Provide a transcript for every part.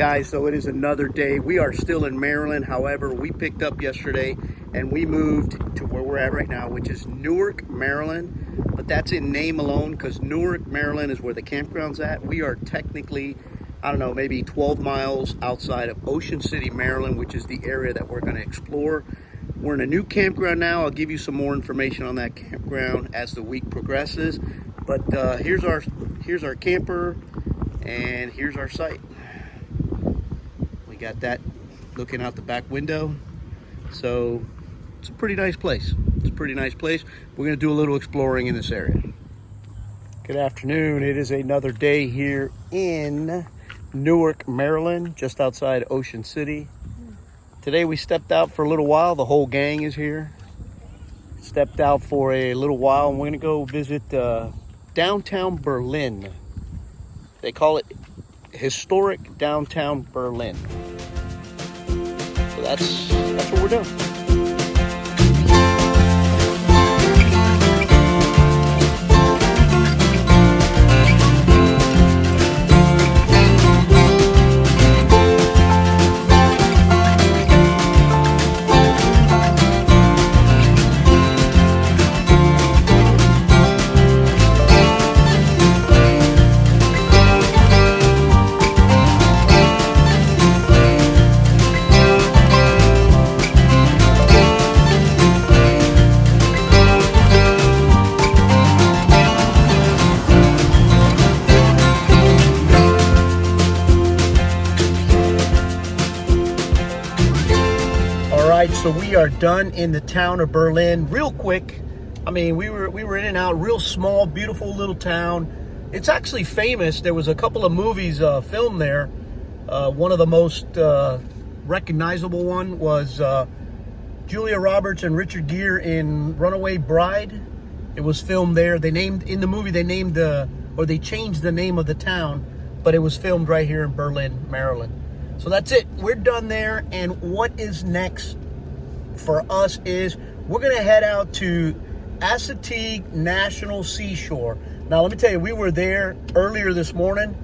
guys, so it is another day. We are still in Maryland. However, we picked up yesterday and we moved to where we're at right now, which is Newark, Maryland. But that's in name alone, because Newark, Maryland is where the campground's at. We are technically, I don't know, maybe 12 miles outside of Ocean City, Maryland, which is the area that we're going to explore. We're in a new campground now. I'll give you some more information on that campground as the week progresses. But here's our camper, and here's our site. We got that looking out the back window. So it's a pretty nice place. We're going to do a little exploring in this area. Good afternoon. It is another day here in Newark, Maryland, just outside Ocean City. Today we stepped out for a little while. The whole gang is here. Stepped out for a little while, and we're going to go visit downtown Berlin. They call it historic downtown Berlin. So that's what we're doing. So we are done in the town of Berlin real quick. I mean, we were in and out, real small, beautiful little town. It's actually famous. There was a couple of movies filmed there. One of the most recognizable one was Julia Roberts and Richard Gere in Runaway Bride. It was filmed there. They changed the name of the town, but it was filmed right here in Berlin, Maryland. So that's it. We're done there. And what is next for us is we're going to head out to Assateague National Seashore. Now, let me tell you, we were there earlier this morning.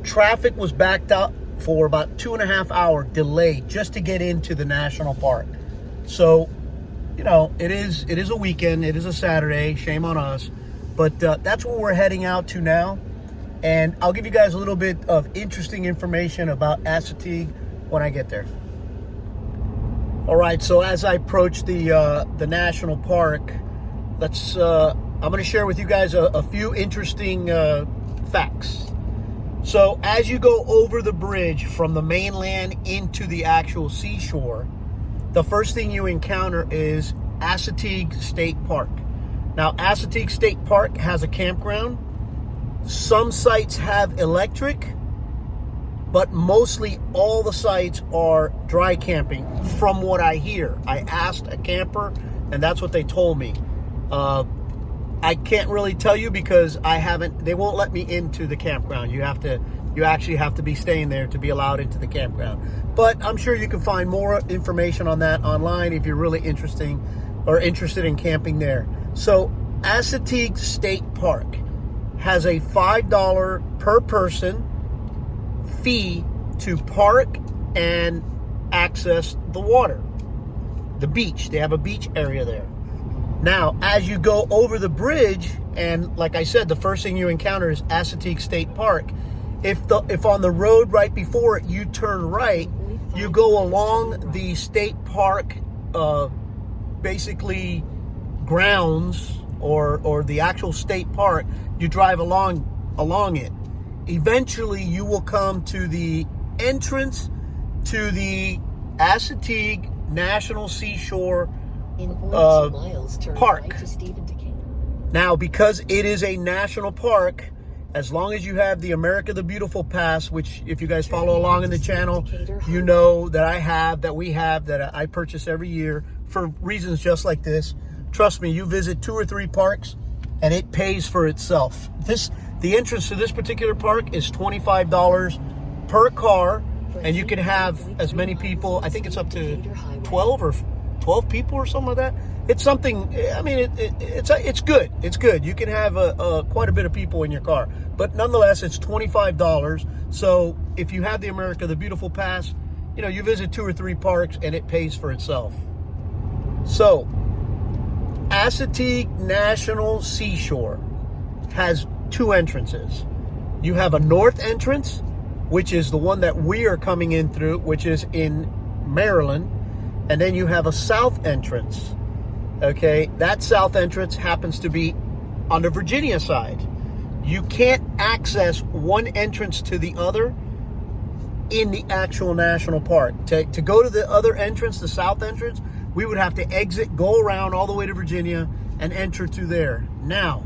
Traffic was backed up for about 2.5 hour delay just to get into the national park. So, you know, it is a weekend. It is a Saturday. Shame on us. But that's where we're heading out to now. And I'll give you guys a little bit of interesting information about Assateague when I get there. All right, so as I approach the national park, I'm going to share with you guys a few interesting facts. So as you go over the bridge from the mainland into the actual seashore, the first thing you encounter is Assateague State Park. Now, Assateague State Park has a campground. Some sites have electric, but mostly all the sites are dry camping, from what I hear. I asked a camper, and that's what they told me. I can't really tell you because they won't let me into the campground. You actually have to be staying there to be allowed into the campground. But I'm sure you can find more information on that online if you're really interested in camping there. So Assateague State Park has a $5 per person fee to park and access the water, the beach. They have a beach area there. Now, as you go over the bridge, and like I said, the first thing you encounter is Assateague State Park. If on the road right before it you turn right, you go along the state park, basically grounds or the actual state park. You drive along it. Eventually, you will come to the entrance to the Assateague National Seashore Park. Now, because it is a national park, as long as you have the America the Beautiful Pass, which if you guys follow along in the channel, you know that I purchase every year for reasons just like this. Trust me, you visit 2 or 3 parks, and it pays for itself. The entrance to this particular park is $25 per car, and you can have as many people. I think it's up to 12 people or something like that. It's something. I mean, it's good. It's good. You can have quite a bit of people in your car, but nonetheless, it's $25. So if you have the America the Beautiful Pass, you visit 2 or 3 parks and it pays for itself. So, Assateague National Seashore has 2 entrances. You have a north entrance, which is the one that we are coming in through, which is in Maryland. And then you have a south entrance. Okay, that south entrance happens to be on the Virginia side. You can't access one entrance to the other in the actual national park. To go to the other entrance, the south entrance, we would have to exit, go around all the way to Virginia, and enter through there. Now,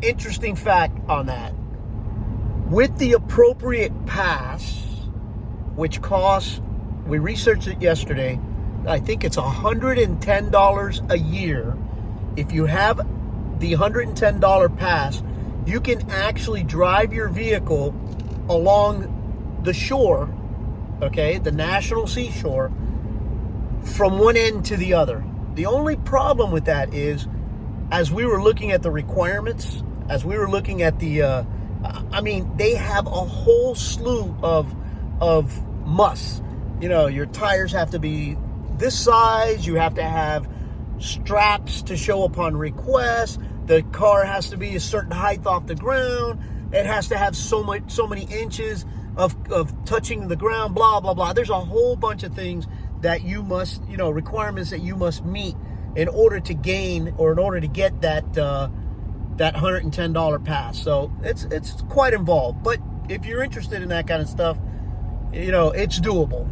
interesting fact on that. With the appropriate pass, which costs, we researched it yesterday, I think it's $110 a year. If you have the $110 pass, you can actually drive your vehicle along the shore, okay, the National Seashore, from one end to the other. The only problem with that is, as we were looking at the requirements, as we were looking at the, they have a whole slew of musts. Your tires have to be this size. You have to have straps to show upon request. The car has to be a certain height off the ground. It has to have so many inches of touching the ground, blah, blah, blah. There's a whole bunch of things that you must, requirements that you must meet in order to gain, or in order to get that $110 pass. So it's quite involved. But if you're interested in that kind of stuff, it's doable.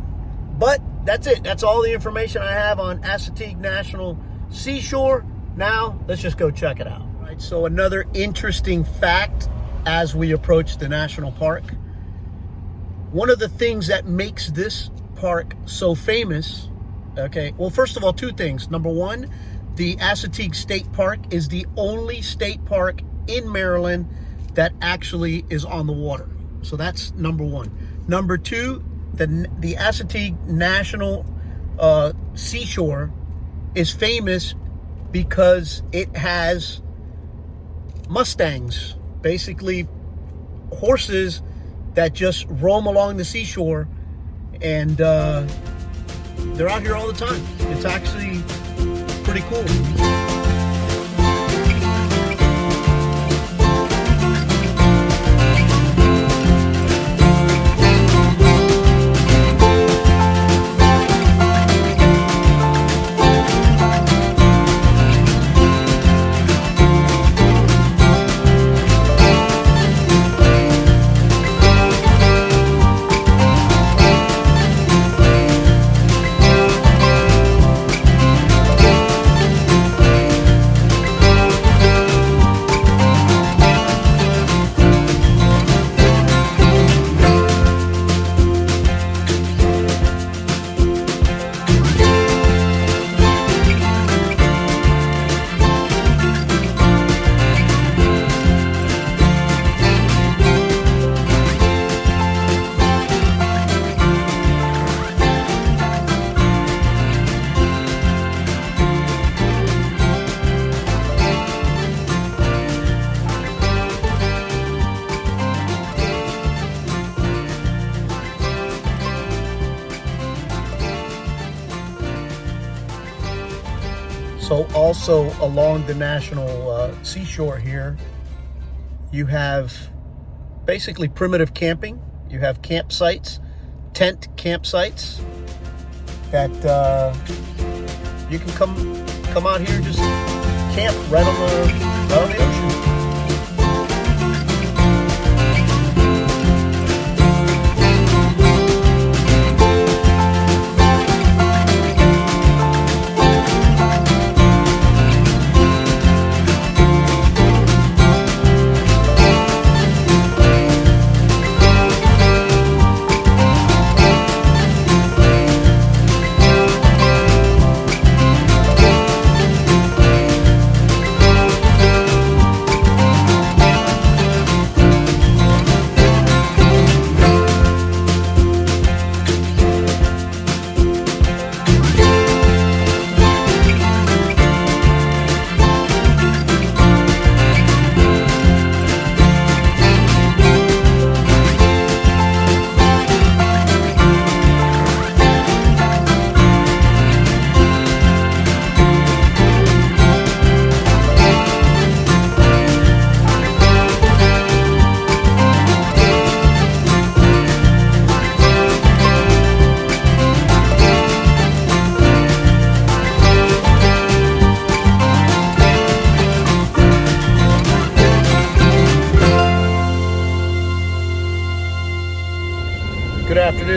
But that's it. That's all the information I have on Assateague National Seashore. Now, let's just go check it out. All right, so another interesting fact as we approach the national park. One of the things that makes this park so famous, okay, well, first of all, 2 things. Number 1, the Assateague State Park is the only state park in Maryland that actually is on the water. So that's number 1. Number 2, the Assateague National Seashore is famous because it has Mustangs, basically horses that just roam along the seashore, and they're out here all the time. It's actually pretty cool. So also along the national seashore here, you have basically primitive camping. You have campsites, tent campsites that you can come out here and just camp right on the ocean.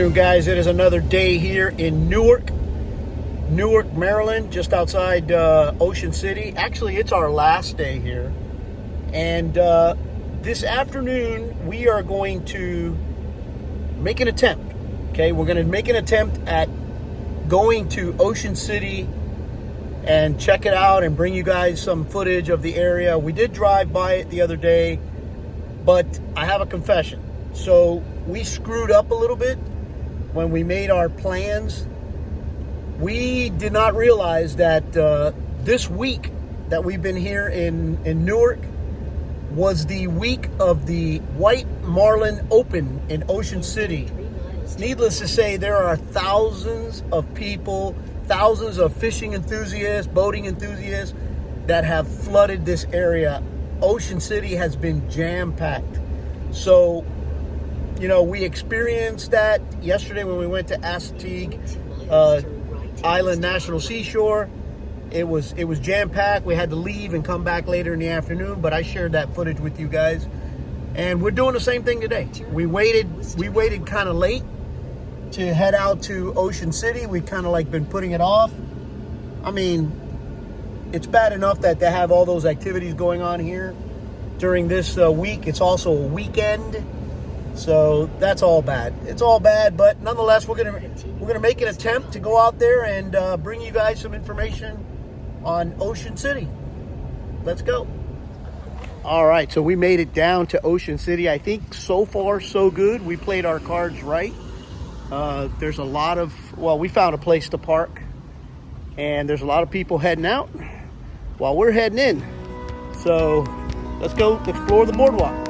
afternoon, guys. It is another day here in Newark, Maryland, just outside Ocean City. Actually, it's our last day here. And this afternoon, we are going to make an attempt. Okay, we're going to make an attempt at going to Ocean City and check it out and bring you guys some footage of the area. We did drive by it the other day, but I have a confession. So we screwed up a little bit when we made our plans. We did not realize that this week that we've been here in Newark was the week of the White Marlin Open in Ocean City. Needless to say, there are thousands of people, thousands of fishing enthusiasts, boating enthusiasts that have flooded this area. Ocean City has been jam-packed. So, you know, we experienced that yesterday when we went to Assateague Island National Seashore. It was jam-packed. We had to leave and come back later in the afternoon, but I shared that footage with you guys. And we're doing the same thing today. We waited kind of late to head out to Ocean City. We kind of like been putting it off. I mean, it's bad enough that they have all those activities going on here during this week. It's also a weekend, so that's all bad. It's all bad, but nonetheless, we're gonna make an attempt to go out there and bring you guys some information on Ocean City. Let's go. All right, so we made it down to Ocean City. I think so far so good. We played our cards right. There's a lot of, well, we found a place to park, and there's a lot of people heading out while we're heading in. So let's go explore the boardwalk.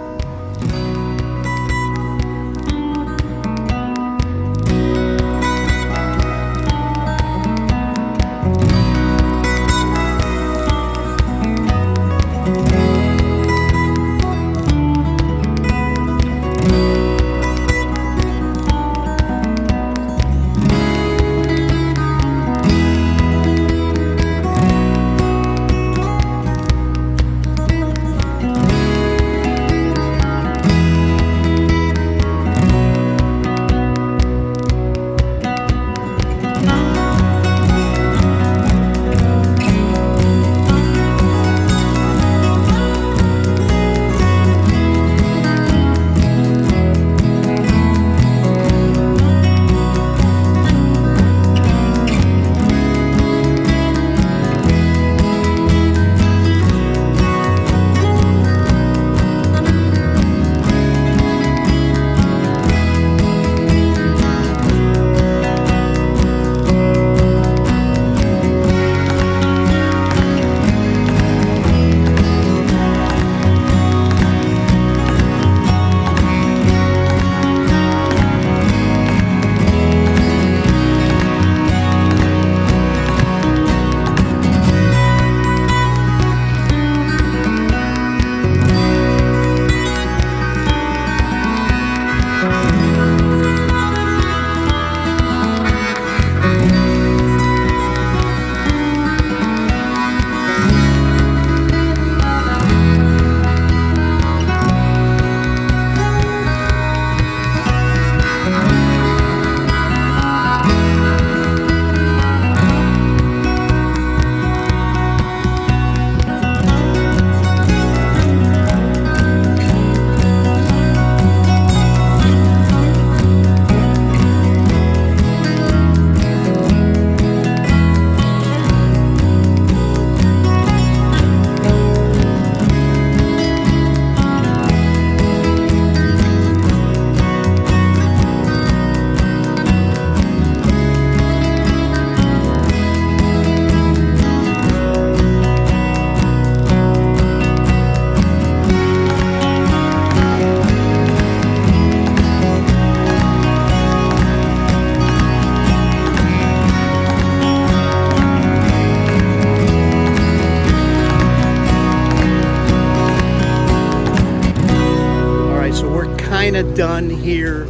kind of done here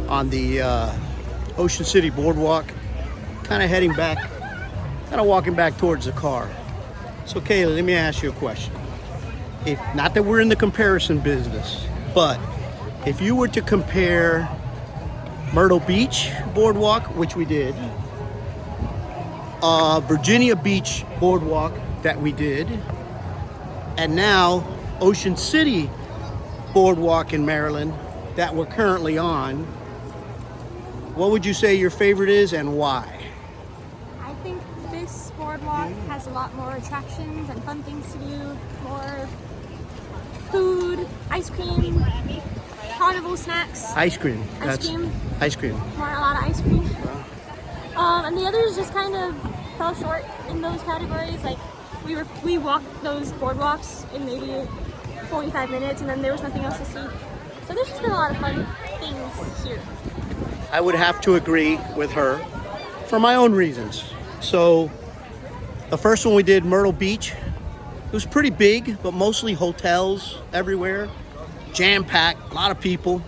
on the Ocean City Boardwalk. Kind of heading back, kind of walking back towards the car. So Kayla, let me ask you a question. If not that we're in the comparison business, but if you were to compare Myrtle Beach Boardwalk, which we did. Virginia Beach Boardwalk that we did. And now Ocean City Boardwalk in Maryland that we're currently on. What would you say your favorite is and why? I think this boardwalk has a lot more attractions and fun things to do, more food, ice cream, carnival snacks. Ice cream. Ice cream. Ice cream. A lot of ice cream. And the others just kind of fell short in those categories. Like we walked those boardwalks in maybe 45 minutes, and then there was nothing else to see. So there's just been a lot of fun things here. I would have to agree with her for my own reasons. So the first one we did, Myrtle Beach, it was pretty big, but mostly hotels everywhere, jam-packed, a lot of people.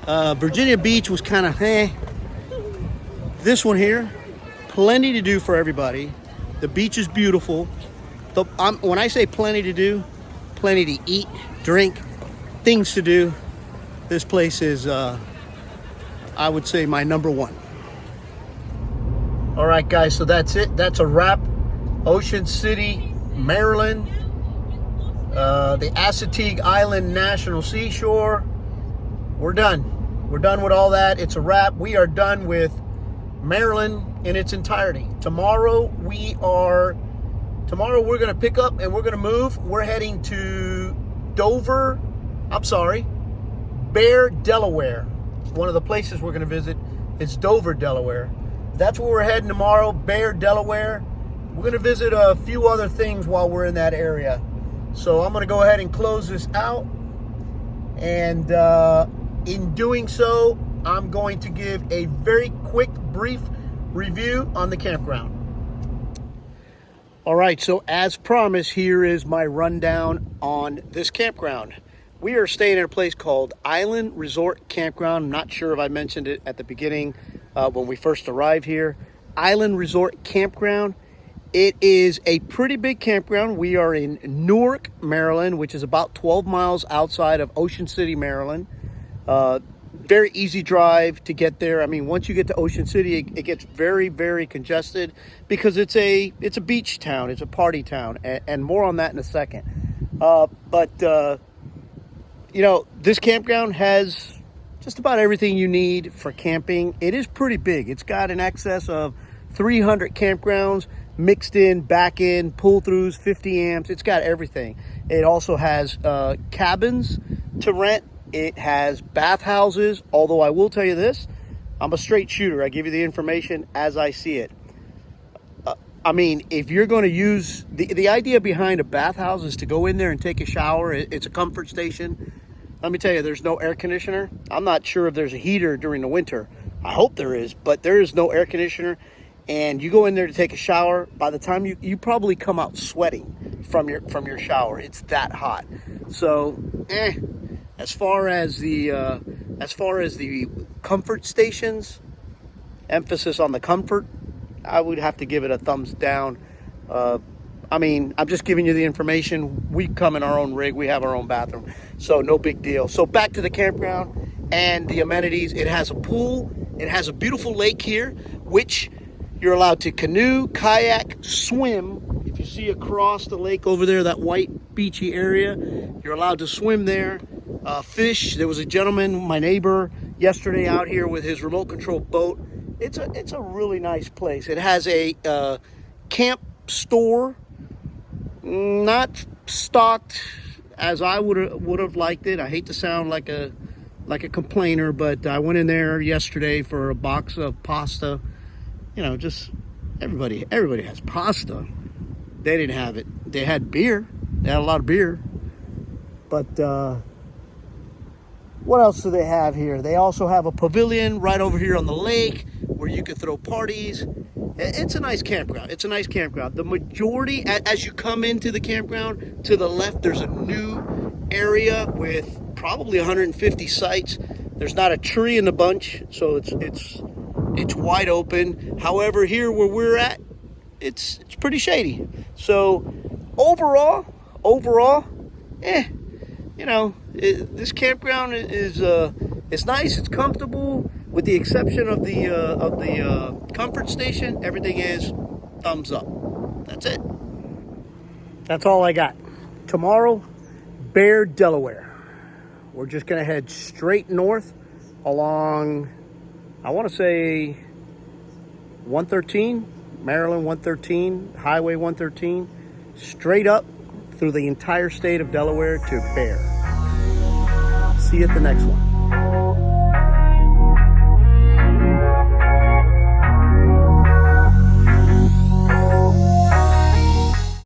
Virginia Beach was kind of This one here, plenty to do for everybody. The beach is beautiful. When I say plenty to do, plenty to eat, drink, things to do. This place is, I would say, my number one. All right, guys, so that's it. That's a wrap. Ocean City, Maryland, the Assateague Island National Seashore. We're done. We're done with all that. It's a wrap. We are done with Maryland in its entirety. Tomorrow we're going to pick up and we're going to move. We're heading to Bear, Delaware. One of the places we're going to visit is Dover, Delaware. That's where we're heading tomorrow, Bear, Delaware. We're going to visit a few other things while we're in that area. So I'm going to go ahead and close this out. And in doing so, I'm going to give a very quick, brief review on the campground. All right, so as promised, here is my rundown on this campground. We are staying at a place called Island Resort Campground. I'm not sure if I mentioned it at the beginning when we first arrived here. Island Resort Campground. It is a pretty big campground. We are in Newark, Maryland, which is about 12 miles outside of Ocean City, Maryland. Very easy drive to get there. I mean, once you get to Ocean City, it gets very, very congested because it's a beach town. It's a party town, and more on that in a second. This campground has just about everything you need for camping. It is pretty big. It's got an excess of 300 campgrounds mixed in, back in, pull-throughs, 50 amps. It's got everything. It also has cabins to rent. It has bathhouses, although I will tell you this, I'm a straight shooter. I give you the information as I see it. If you're going to use, the idea behind a bathhouse is to go in there and take a shower. It's a comfort station. Let me tell you, there's no air conditioner. I'm not sure if there's a heater during the winter. I hope there is, but there is no air conditioner. And you go in there to take a shower. By the time you probably come out sweating from your shower. It's that hot. So, As far as the comfort stations, emphasis on the comfort, I would have to give it a thumbs down. I'm just giving you the information. We come in our own rig. We have our own bathroom. So no big deal. So back to the campground and the amenities. It has a pool. It has a beautiful lake here, which you're allowed to canoe, kayak, swim. If you see across the lake over there, that white beachy area, you're allowed to swim there. Fish. There was a gentleman, my neighbor, yesterday out here with his remote control boat. It's a really nice place. It has a camp store, not stocked as I would have liked it. I hate to sound like a complainer, but I went in there yesterday for a box of pasta. Just everybody has pasta. They didn't have it. They had beer. They had a lot of beer, but. What else do they have here? They also have a pavilion right over here on the lake where you could throw parties. It's a nice campground. The majority, as you come into the campground, to the left, there's a new area with probably 150 sites. There's not a tree in the bunch, so it's wide open. However, here where we're at, it's pretty shady. So overall, this campground is It's nice. It's comfortable. With the exception of the comfort station, everything is thumbs up. That's it. That's all I got. Tomorrow, Bear, Delaware. We're just gonna head straight north along, I want to say 113, Maryland 113, Highway 113, straight up through the entire state of Delaware to Bear. See you at the next one.